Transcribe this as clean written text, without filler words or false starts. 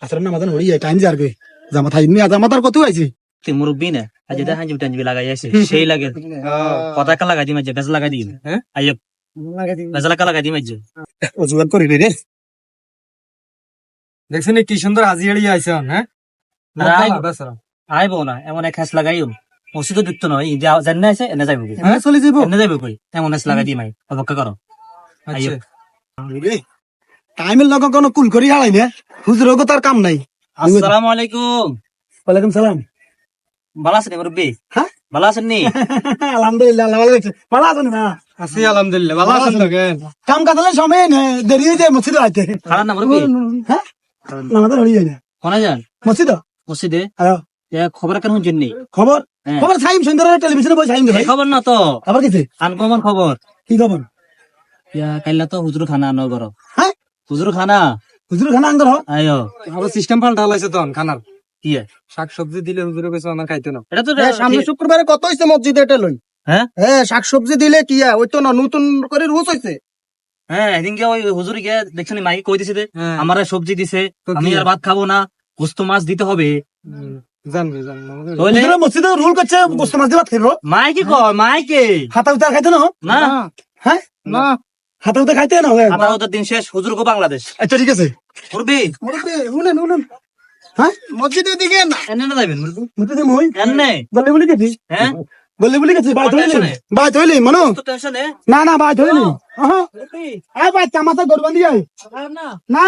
আসলে না মাদান হড়ি টাইম যারবে জামাতা ইন্নি জামাতার কত হইছে তুই মুরব্বী না আজ এটা হাঁজি টাঞ্জি লাগাই আছে সেই লাগে পতাকা লাগাই দিই মাঝে বেজ লাগাই দিই হ্যাঁ আইয় বেজলাকা লাগাই দিই মাঝে অজুহাত করি রে দেখছেন কি সুন্দর হাজিয়াড়ি আইছে হ্যাঁ আইব না এমন এক হাস লাগাইও মসজিদও যুক্ত নয় জান্না আছে এনে যাইব হ্যাঁ চলে যাইবো এনে যাইব কই এমন হাস লাগাই দিই মাই অপেক্ষা করো আইয় আচ্ছা টাইমের লগে কোনো কুল করি হালাই না হুজুরও তার কাম নাই আসসালামু আলাইকুম ওয়ালাইকুম সালাম ভালো আছেন মুরব্বী হ্যাঁ ভালো আছেন নি আলহামদুলিল্লাহ আল্লাহ ভালো আছে ভালো আছেন না আছি আলহামদুলিল্লাহ ভালো আছেন তো কেন কাম কাজলে সময় নেই দেরি হয়ে যায় মসজিদে আইতে খারাপ না মুরব্বী হ্যাঁ আমাদের হড়ি যায় না কোনা যান মসজিদ মসজিদে আয় খবর কেন শুনছেন নি খবর হ্যাঁ। খবর সাইম সুন্দর টেলিভিশনে বই সাইম দে ভাই এই খবর না তো আবার কিছু আনকমন খবর কি খবর কাইলা তো হুজুর খানা আনো ঘর হ্যাঁ হুজুর খানা হুজুর খানা আন্দর হ আয়ো আবার সিস্টেম পাল্টা হলাইছে তখন খানার কি শাকসবজি দিলে হুজুরে কইছে আমার খাইতে না এটা তো সামনে শুক্রবারে কত হইছে মসজিদে এটা লই হ্যাঁ হ্যাঁ শাকসবজি দিলে কি হয় ওই তো না নতুন করে রুচ হইছে হ্যাঁ এদিনকে ওই হুজুর গিয়ে দেখছেন মাইকে কই দিছে হ্যাঁ। আমার সবজি দিছে তো আমি কি? আর ভাত খাবো না গোস্ত মাছ দিতে হবে জানবে জানবে তাহলে হুজুরে মসজিদে রুল করছে গোস্ত মাছ দিবা খাইরো মাইকে কয় মাইকে হাতা উতার খাইতে না না হ্যাঁ না হাতা উতার খাইতে না আমার ওদের দিন শেষ হুজুর গো বাংলাদেশ আচ্ছা ঠিক আছে মুরব্বী শুনেন শুনেন হ্যাঁ মসজিদের দিকে না এনে না যাবেন মুরব্বী মসজিদে মই এনে বলে বলি গেছি হ্যাঁ বলে বলি গেছি বাই ধইলি টেনশনে? বাই ধইলি মনো তো টেনশনে না না বাই ধইলি হ্যাঁ আয় বাই চামাতা গরবান দিয়ে না না